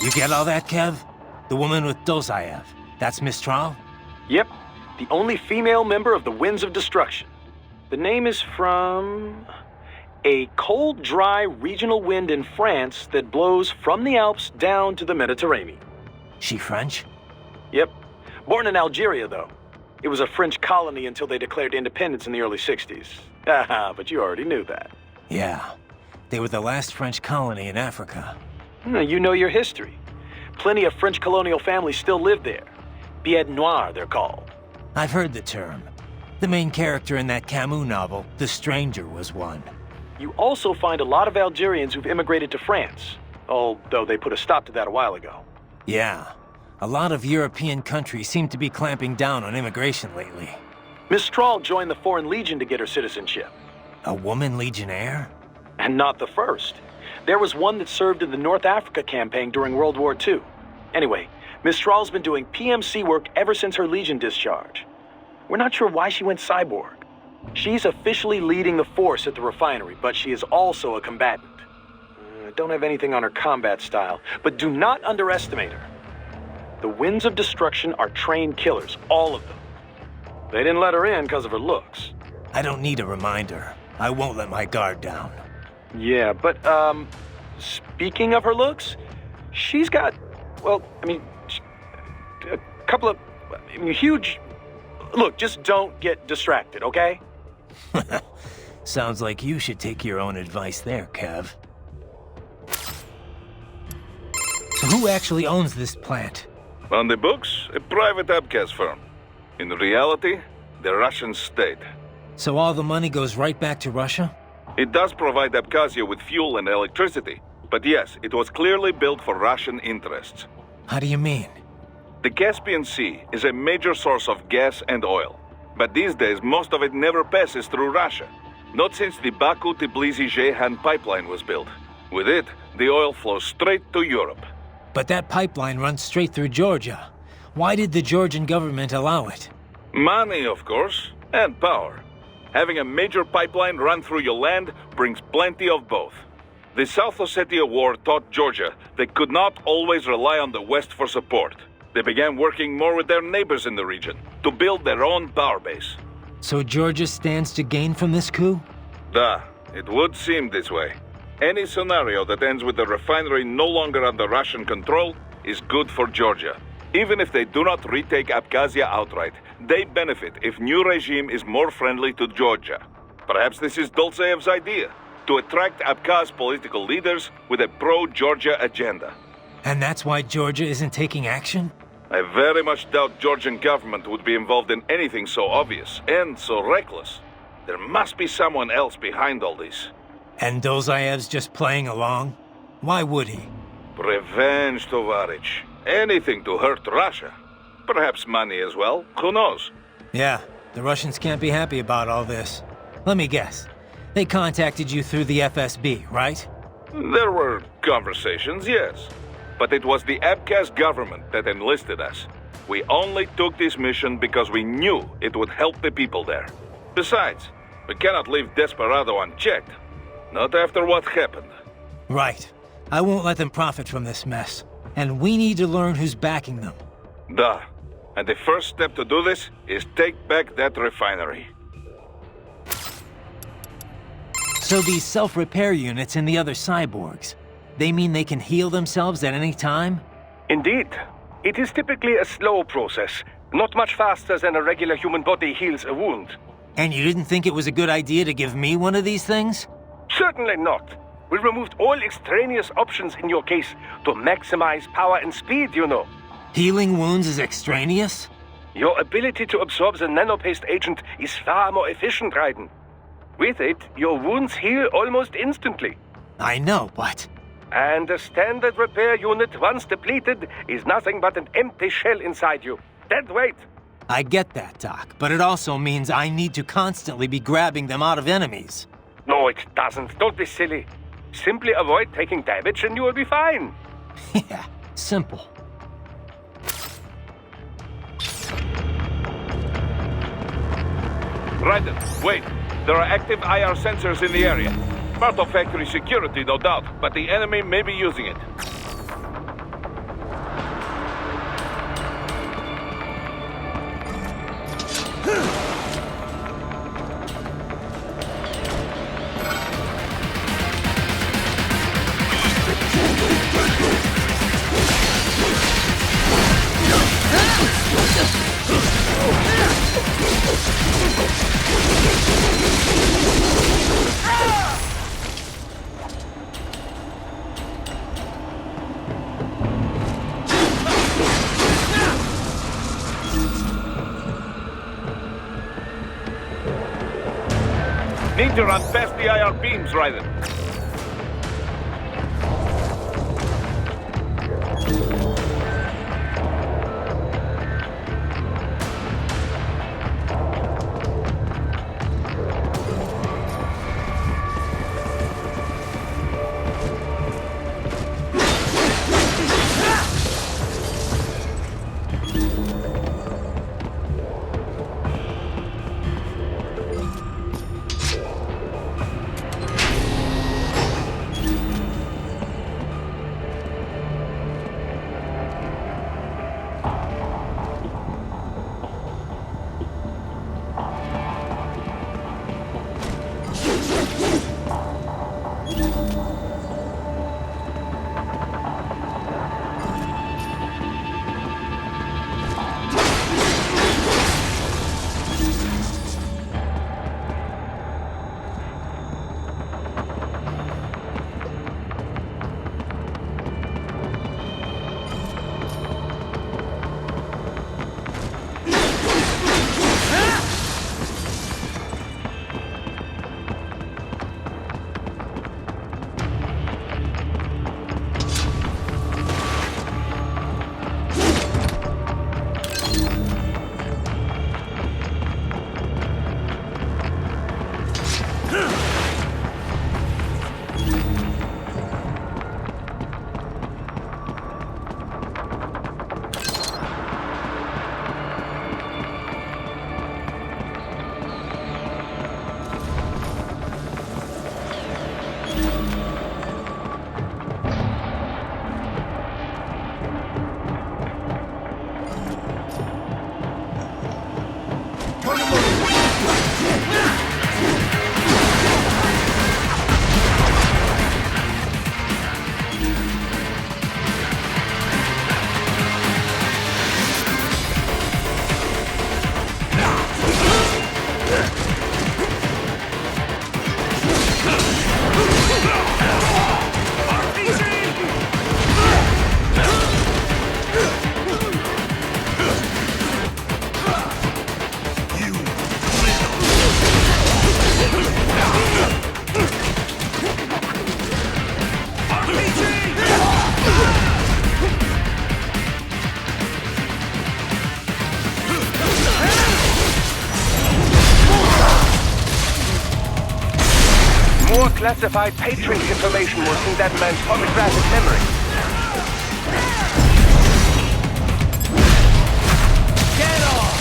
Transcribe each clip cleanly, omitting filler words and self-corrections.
You get all that, Kev? The woman with Dozaev. That's Mistral? Yep, the only female member of the Winds of Destruction. The name is from a cold, dry regional wind in France that blows from the Alps down to the Mediterranean. She French? Yep. Born in Algeria, though. It was a French colony until they declared independence in the early 60s. Haha, but you already knew that. Yeah. They were the last French colony in Africa. You know your history. Plenty of French colonial families still live there. Bêtes noires, they're called. I've heard the term. The main character in that Camus novel, The Stranger, was one. You also find a lot of Algerians who've immigrated to France, although they put a stop to that a while ago. Yeah. A lot of European countries seem to be clamping down on immigration lately. Mistral joined the Foreign Legion to get her citizenship. A woman legionnaire? And not the first. There was one that served in the North Africa campaign during World War II. Anyway, Mistral's been doing PMC work ever since her Legion discharge. We're not sure why she went cyborg. She's officially leading the force at the refinery, but she is also a combatant. I don't have anything on her combat style, but do not underestimate her. The Winds of Destruction are trained killers, all of them. They didn't let her in because of her looks. I don't need a reminder. I won't let my guard down. Yeah, but, speaking of her looks, she's got, well, a couple of, huge... Look, just don't get distracted, okay? Sounds like you should take your own advice there, Kev. So who actually owns this plant? On the books, a private abkhaz firm. In reality, the Russian state. So all the money goes right back to Russia? It does provide Abkhazia with fuel and electricity, but yes, it was clearly built for Russian interests. How do you mean? The Caspian Sea is a major source of gas and oil, but these days most of it never passes through Russia. Not since the Baku-Tbilisi-Ceyhan pipeline was built. With it, the oil flows straight to Europe. But that pipeline runs straight through Georgia. Why did the Georgian government allow it? Money, of course, and power. Having a major pipeline run through your land brings plenty of both. The South Ossetia War taught Georgia they could not always rely on the West for support. They began working more with their neighbors in the region to build their own power base. So Georgia stands to gain from this coup? It would seem this way. Any scenario that ends with the refinery no longer under Russian control is good for Georgia. Even if they do not retake Abkhazia outright, they benefit if new regime is more friendly to Georgia. Perhaps this is Dolzaev's idea, to attract Abkhaz political leaders with a pro-Georgia agenda. And that's why Georgia isn't taking action? I very much doubt Georgian government would be involved in anything so obvious and so reckless. There must be someone else behind all this. And Dozaev's just playing along? Why would he? Revenge, Tovarich. Anything to hurt Russia. Perhaps money as well, who knows? Yeah, the Russians can't be happy about all this. Let me guess. They contacted you through the FSB, right? There were conversations, yes. But it was the Abkhaz government that enlisted us. We only took this mission because we knew it would help the people there. Besides, we cannot leave Desperado unchecked. Not after what happened. Right. I won't let them profit from this mess. And we need to learn who's backing them. And the first step to do this is take back that refinery. So these self-repair units in the other cyborgs, they mean they can heal themselves at any time? Indeed. It is typically a slow process, not much faster than a regular human body heals a wound. And you didn't think it was a good idea to give me one of these things? Certainly not. We removed all extraneous options in your case to maximize power and speed, you know. Healing wounds is extraneous? Your ability to absorb the nanopaste agent is far more efficient, Raiden. With it, your wounds heal almost instantly. I know, but... And the standard repair unit, once depleted, is nothing but an empty shell inside you. Dead weight. I get that, Doc, but it also means I need to constantly be grabbing them out of enemies. No, it doesn't. Don't be silly. Simply avoid taking damage and you will be fine. Yeah, simple. Raiden, wait. There are active IR sensors in the area. Part of factory security, no doubt, but the enemy may be using it. Need to run past the IR beams, Raiden. More classified Patriot information was in that man's photographic memory. Get off!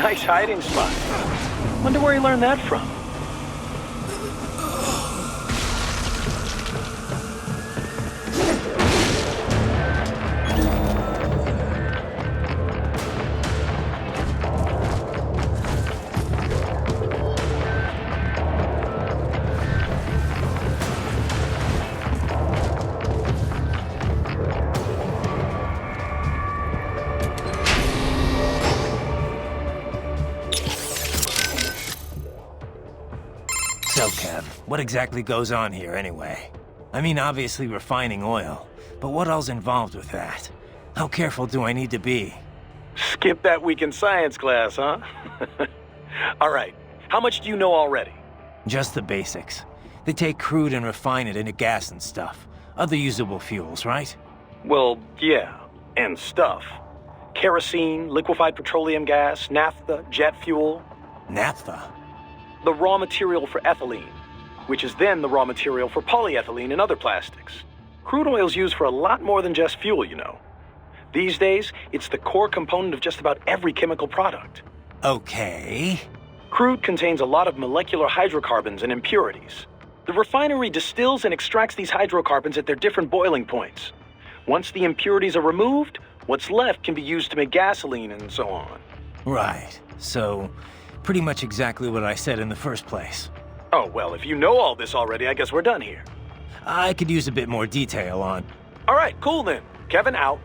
Nice hiding spot. Wonder where he learned that from. So, Kev, what exactly goes on here anyway? I mean, obviously refining oil, but what else involved with that? How careful do I need to be? Skip that week in science class, huh? All right, how much do you know already? Just the basics. They take crude and refine it into gas and stuff. Other usable fuels, right? Well, yeah, and stuff. Kerosene, liquefied petroleum gas, naphtha, jet fuel. Naphtha? The raw material for ethylene, which is then the raw material for polyethylene and other plastics. Crude oil's used for a lot more than just fuel, you know. These days, it's the core component of just about every chemical product. Okay. Crude contains a lot of molecular hydrocarbons and impurities. The refinery distills and extracts these hydrocarbons at their different boiling points. Once the impurities are removed, what's left can be used to make gasoline and so on. Right. So, pretty much exactly what I said in the first place. Oh, well, if you know all this already, I guess we're done here. I could use a bit more detail on... All right, cool then. Kevin out.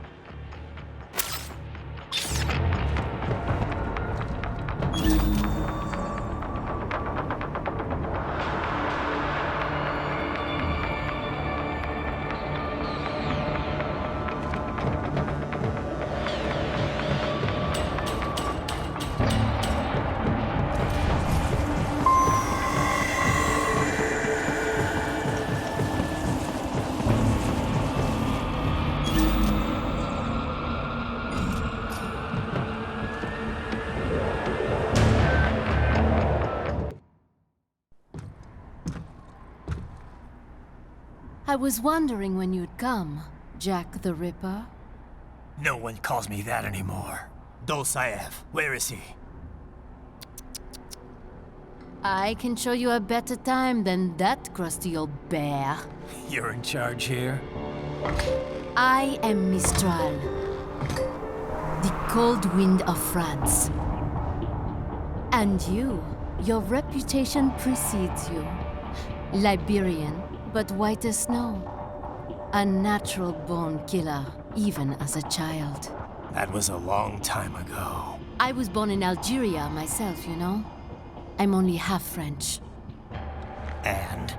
I was wondering when you'd come, Jack the Ripper. No one calls me that anymore. Dolsaev, where is he? I can show you a better time than that crusty old bear. You're in charge here? I am Mistral, the cold wind of France. And your reputation precedes you. Liberian, but white as snow. A natural-born killer, even as a child. That was a long time ago. I was born in Algeria myself, you know? I'm only half French. And?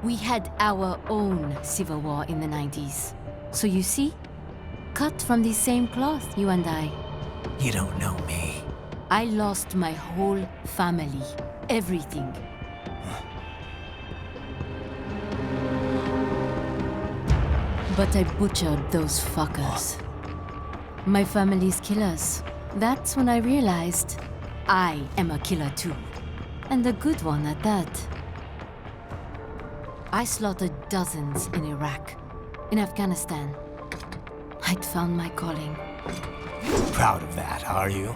We had our own civil war in the 90s. So you see? Cut from the same cloth, you and I. You don't know me. I lost my whole family. Everything. But I butchered those fuckers. My family's killers. That's when I realized I am a killer too. And a good one at that. I slaughtered dozens in Iraq, in Afghanistan. I'd found my calling. Proud of that, are you?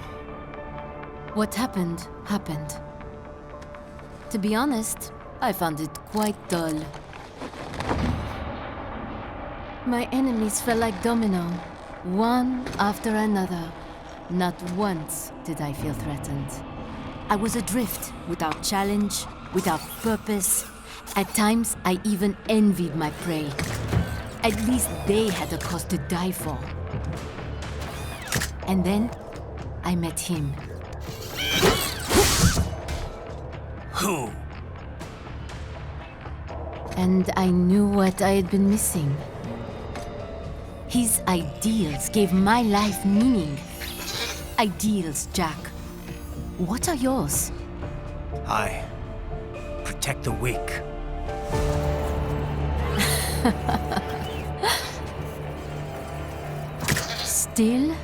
What happened, happened. To be honest, I found it quite dull. My enemies fell like domino, one after another. Not once did I feel threatened. I was adrift, without challenge, without purpose. At times, I even envied my prey. At least they had a cause to die for. And then, I met him. Who? And I knew what I had been missing. His ideals gave my life meaning. Ideals, Jack. What are yours? I protect the weak. Still?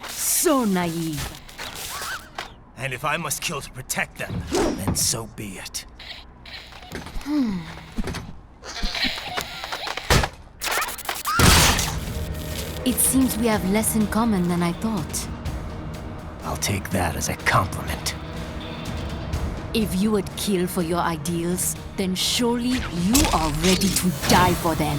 So naive. And if I must kill to protect them, then so be it. It seems we have less in common than I thought. I'll take that as a compliment. If you would kill for your ideals, then surely you are ready to die for them.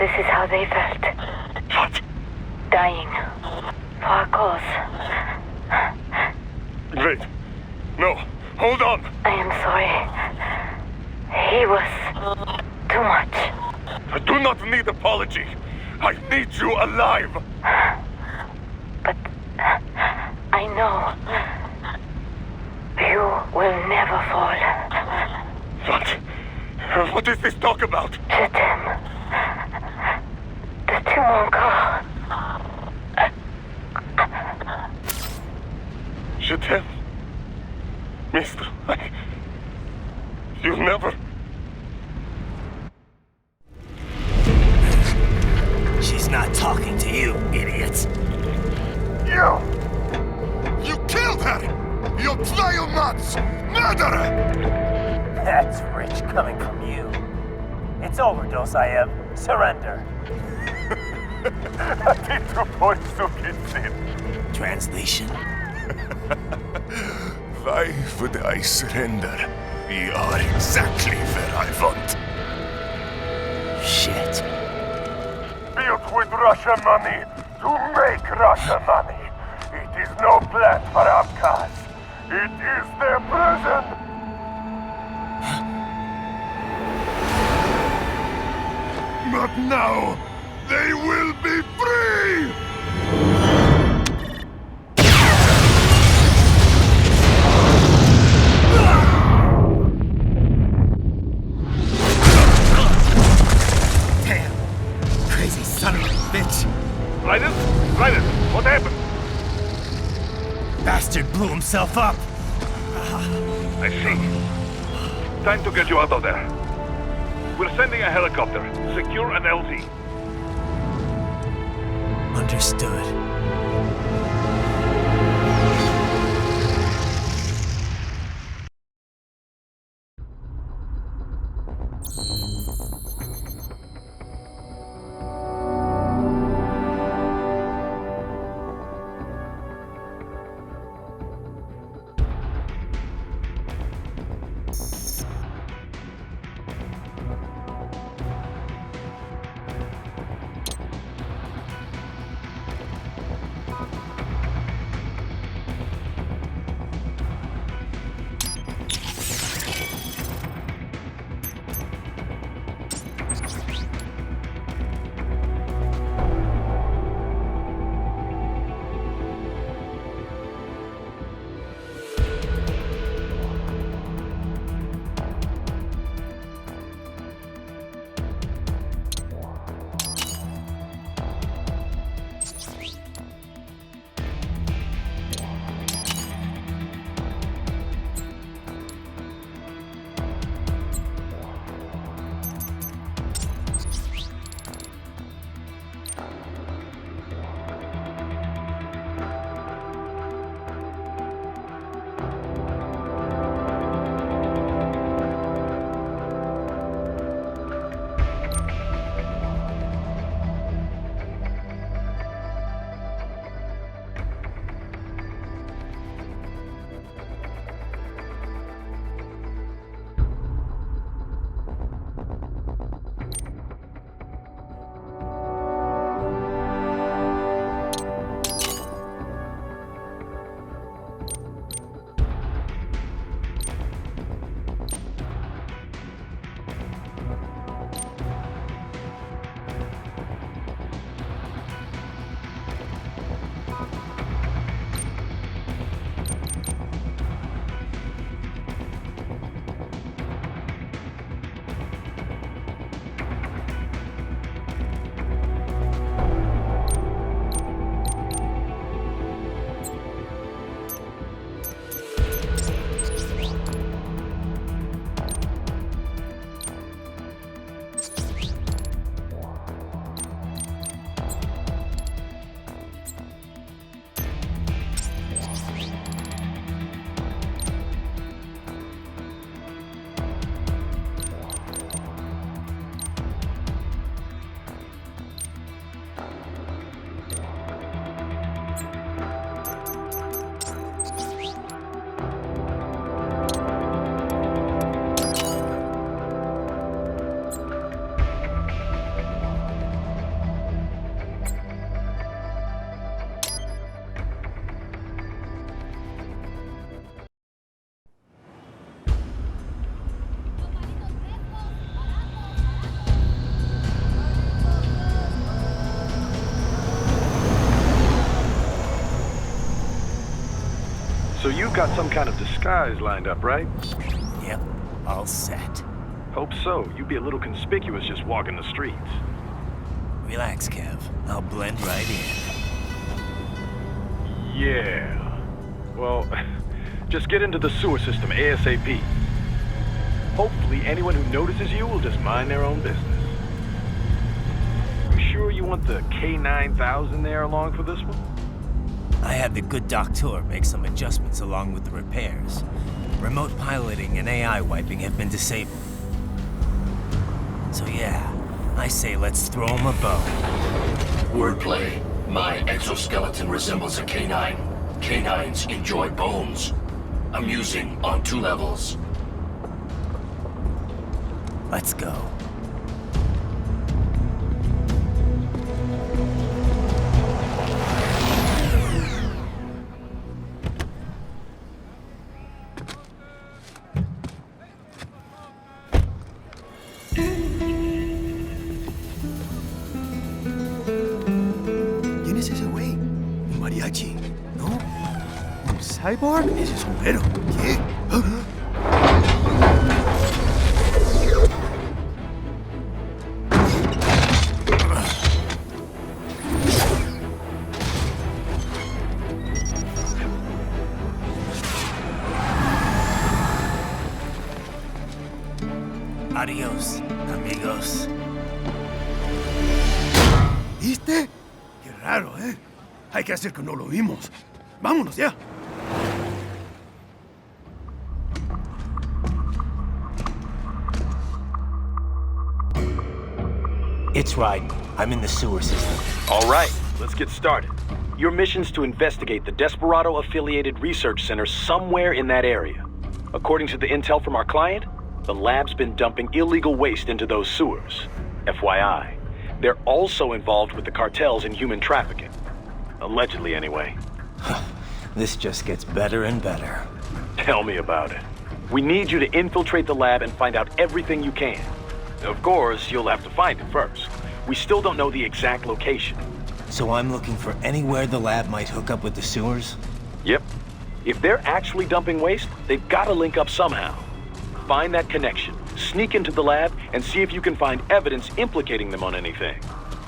this is how they felt. What? Dying. For a cause. Wait. No. Hold on. I am sorry. He was too much. I do not need apology. I need you alive. But I know you will never fall. What? What is this talk about? Je t'aime. De tout mon corps. Je t'aime. Mistral, you never... She's not talking to you, idiot. You killed her! You vile nuts! Murderer! That's rich coming from you. It's overdose, I am. Surrender. Translation. Why would I surrender? You are exactly where I want. Shit. Built with Russian money to make Russian money. It is no plan for Abkhaz. It is their prison. But now, they will be free! Damn. Crazy son of a bitch. Raiden? Raiden, what happened? Bastard blew himself up. I see. Time to get you out of there. We're sending a helicopter. Secure an LZ. Understood. got some kind of disguise lined up, right? Yep, all set. Hope so. You'd be a little conspicuous just walking the streets. Relax, Kev. I'll blend right in. Yeah. Well, just get into the sewer system ASAP. Hopefully anyone who notices you will just mind their own business. You sure you want the K9000 there along for this one? I had the good doctor make some adjustments along with the repairs. Remote piloting and AI wiping have been disabled. So yeah, I say let's throw him a bone. Wordplay. My exoskeleton resembles a canine. Canines enjoy bones. Amusing on 2 levels. Let's go. ¿Quién es ese güey? ¿Un mariachi? ¿No? ¿Un cyborg? Ese sombrero. ¿Qué? Adios, amigos. ¿Viste? Qué raro, ¿eh? Hay que hacer que no lo vimos. Vámonos ya. It's right. I'm in the sewer system. All right, let's get started. Your mission's to investigate the Desperado-affiliated research center somewhere in that area. According to the intel from our client, the lab's been dumping illegal waste into those sewers. FYI, they're also involved with the cartels in human trafficking. Allegedly, anyway. This just gets better and better. Tell me about it. We need you to infiltrate the lab and find out everything you can. Of course, you'll have to find it first. We still don't know the exact location. So I'm looking for anywhere the lab might hook up with the sewers? Yep. If they're actually dumping waste, they've got to link up somehow. Find that connection, sneak into the lab, and see if you can find evidence implicating them on anything.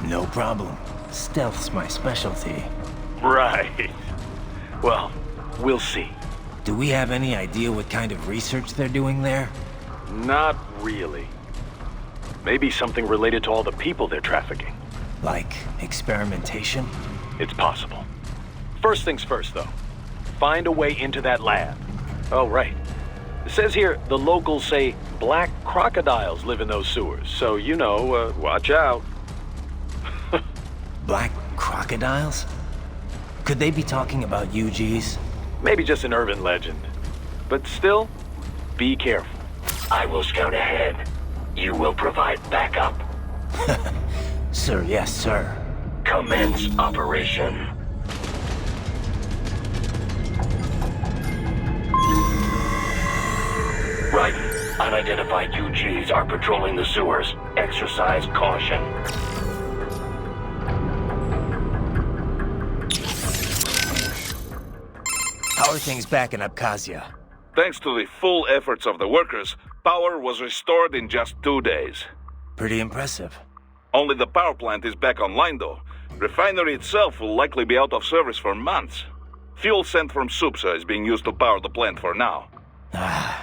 No problem. Stealth's my specialty. Right. Well, we'll see. Do we have any idea what kind of research they're doing there? Not really. Maybe something related to all the people they're trafficking. Like experimentation? It's possible. First things first, though. Find a way into that lab. Oh, right. It says here the locals say black crocodiles live in those sewers, so you know, watch out. Black crocodiles? Could they be talking about UGs? Maybe just an urban legend. But still, be careful. I will scout ahead. You will provide backup. Sir, yes, sir. Commence operation. Right. Unidentified UGs are patrolling the sewers. Exercise caution. How are things back in Abkhazia? Thanks to the full efforts of the workers, power was restored in just 2 days. Pretty impressive. Only the power plant is back online, though. Refinery itself will likely be out of service for months. Fuel sent from Supsa is being used to power the plant for now.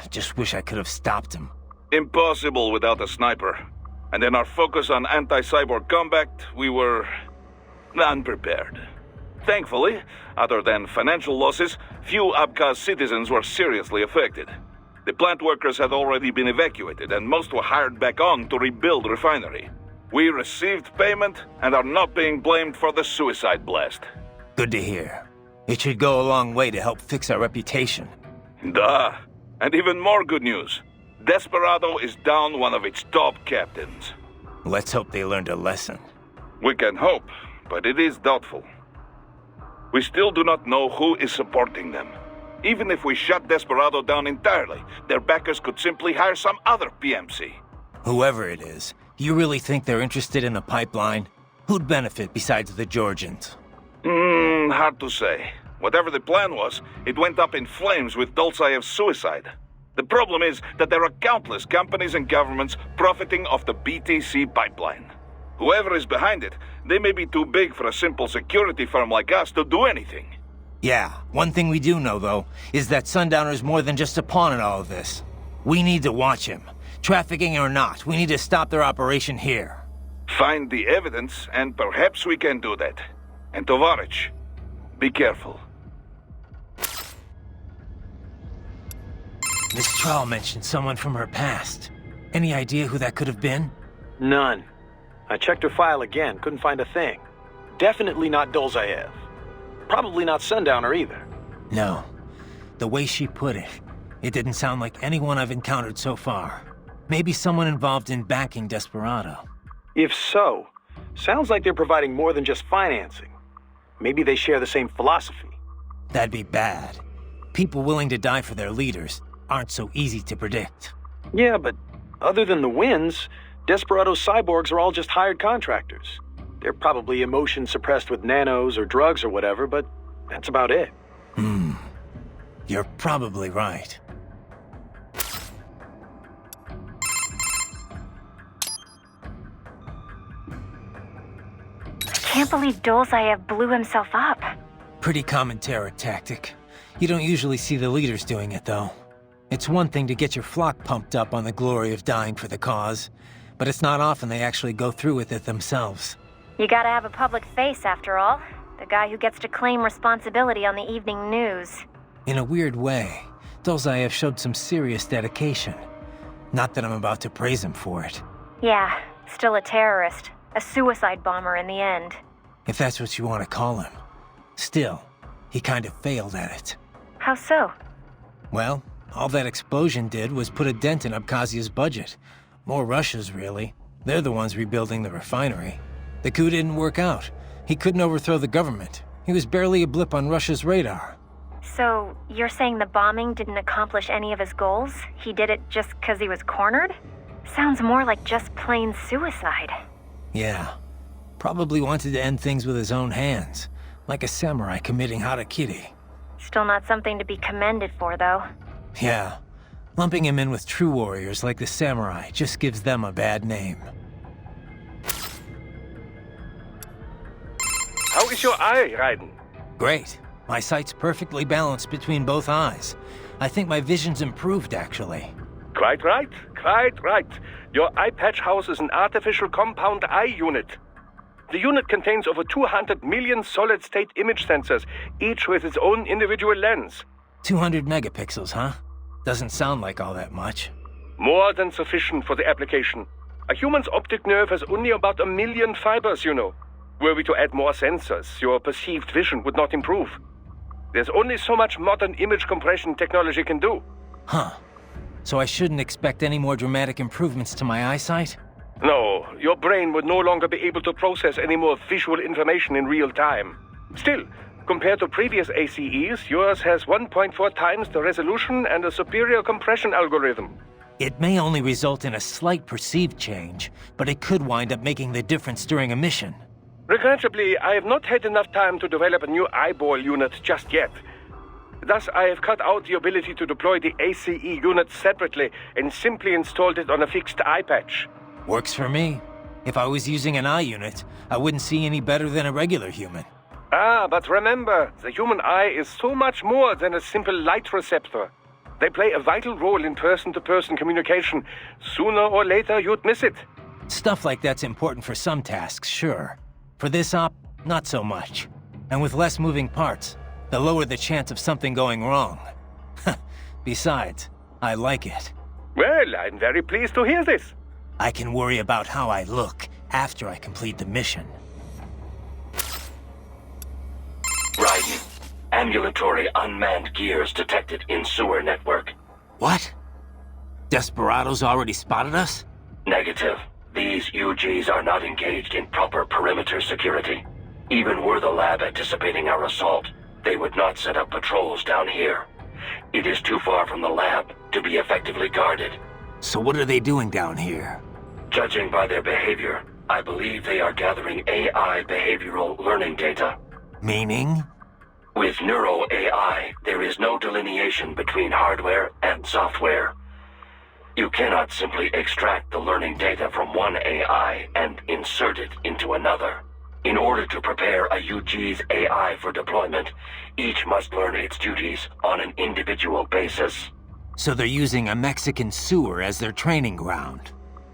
Just wish I could have stopped him. Impossible without a sniper. And in our focus on anti-cyborg combat, we were unprepared. Thankfully, other than financial losses, few Abkhaz citizens were seriously affected. The plant workers had already been evacuated, and most were hired back on to rebuild the refinery. We received payment and are not being blamed for the suicide blast. Good to hear. It should go a long way to help fix our reputation. Duh. And even more good news. Desperado is down one of its top captains. Let's hope they learned a lesson. We can hope, but it is doubtful. We still do not know who is supporting them. Even if we shut Desperado down entirely, their backers could simply hire some other PMC. Whoever it is, do you really think they're interested in the pipeline? Who'd benefit besides the Georgians? Hard to say. Whatever the plan was, it went up in flames with Dolzaev's suicide. The problem is that there are countless companies and governments profiting off the BTC pipeline. Whoever is behind it, they may be too big for a simple security firm like us to do anything. Yeah, one thing we do know, though, is that Sundowner's more than just a pawn in all of this. We need to watch him. Trafficking or not, we need to stop their operation here. Find the evidence, and perhaps we can do that. And Tovarich, be careful. Mistral mentioned someone from her past. Any idea who that could have been? None. I checked her file again, couldn't find a thing. Definitely not Dolzaev. Probably not Sundowner either. No. The way she put it, it didn't sound like anyone I've encountered so far. Maybe someone involved in backing Desperado. If so, sounds like they're providing more than just financing. Maybe they share the same philosophy. That'd be bad. People willing to die for their leaders aren't so easy to predict. Yeah, but other than the wins, Desperado's cyborgs are all just hired contractors. They're probably emotion suppressed with nanos or drugs or whatever, but that's about it. You're probably right. Can't believe Dolzaev blew himself up. Pretty common terror tactic. You don't usually see the leaders doing it, though. It's one thing to get your flock pumped up on the glory of dying for the cause, but it's not often they actually go through with it themselves. You gotta have a public face, after all. The guy who gets to claim responsibility on the evening news. In a weird way, Dolzaev showed some serious dedication. Not that I'm about to praise him for it. Yeah, still a terrorist. A suicide bomber in the end. If that's what you want to call him. Still, he kind of failed at it. How so? Well, all that explosion did was put a dent in Abkhazia's budget. More Russia's, really. They're the ones rebuilding the refinery. The coup didn't work out. He couldn't overthrow the government. He was barely a blip on Russia's radar. So, you're saying the bombing didn't accomplish any of his goals? He did it just because he was cornered? Sounds more like just plain suicide. Yeah. Probably wanted to end things with his own hands. Like a samurai committing harakiri. Still not something to be commended for, though. Yeah. Lumping him in with true warriors like the samurai just gives them a bad name. How is your eye, Raiden? Great. My sight's perfectly balanced between both eyes. I think my vision's improved, actually. Quite right, quite right. Your eye patch houses an artificial compound eye unit. The unit contains over 200 million solid-state image sensors, each with its own individual lens. 200 megapixels, huh? Doesn't sound like all that much. More than sufficient for the application. A human's optic nerve has only about 1 million fibers, you know. Were we to add more sensors, your perceived vision would not improve. There's only so much modern image compression technology can do. Huh. So I shouldn't expect any more dramatic improvements to my eyesight? No, your brain would no longer be able to process any more visual information in real time. Still, compared to previous ACEs, yours has 1.4 times the resolution and a superior compression algorithm. It may only result in a slight perceived change, but it could wind up making the difference during a mission. Regrettably, I have not had enough time to develop a new eyeball unit just yet. Thus, I have cut out the ability to deploy the ACE unit separately and simply installed it on a fixed eye patch. Works for me. If I was using an eye unit, I wouldn't see any better than a regular human. Ah, but remember, the human eye is so much more than a simple light receptor. They play a vital role in person-to-person communication. Sooner or later, you'd miss it. Stuff like that's important for some tasks, sure. For this op, not so much. And with less moving parts, the lower the chance of something going wrong. Besides, I like it. Well, I'm very pleased to hear this. I can worry about how I look after I complete the mission. Raiden, ambulatory unmanned gears detected in sewer network. What? Desperados already spotted us? Negative. These UGs are not engaged in proper perimeter security. Even were the lab anticipating our assault, they would not set up patrols down here. It is too far from the lab to be effectively guarded. So what are they doing down here? Judging by their behavior, I believe they are gathering AI behavioral learning data. Meaning? With Nero AI, there is no delineation between hardware and software. You cannot simply extract the learning data from one AI and insert it into another. In order to prepare a UG's AI for deployment, each must learn its duties on an individual basis. So they're using a Mexican sewer as their training ground.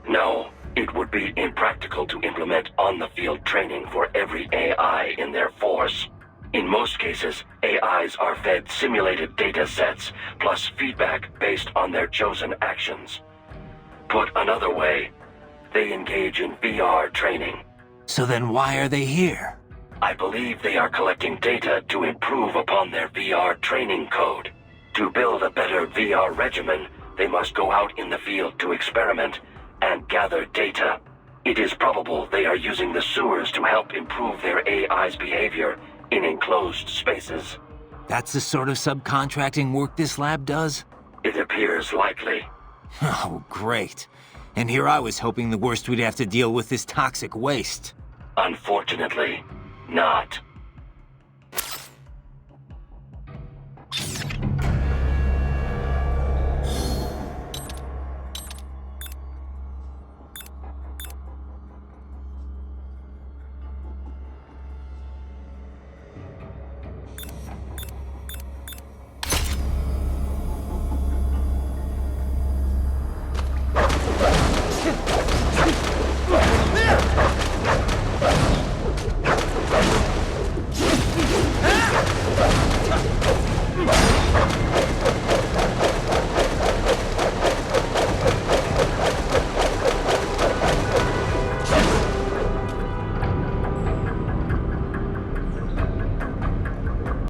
No, it would be impractical to implement on-the-field training for every AI in their force. In most cases, AIs are fed simulated data sets, plus feedback based on their chosen actions. Put another way, they engage in VR training. So then why are they here? I believe they are collecting data to improve upon their VR training code. To build a better VR regimen, they must go out in the field to experiment and gather data. It is probable they are using the sewers to help improve their AI's behavior in enclosed spaces. That's the sort of subcontracting work this lab does? It appears likely. Oh, great. And here I was hoping the worst we'd have to deal with is toxic waste. Unfortunately, not.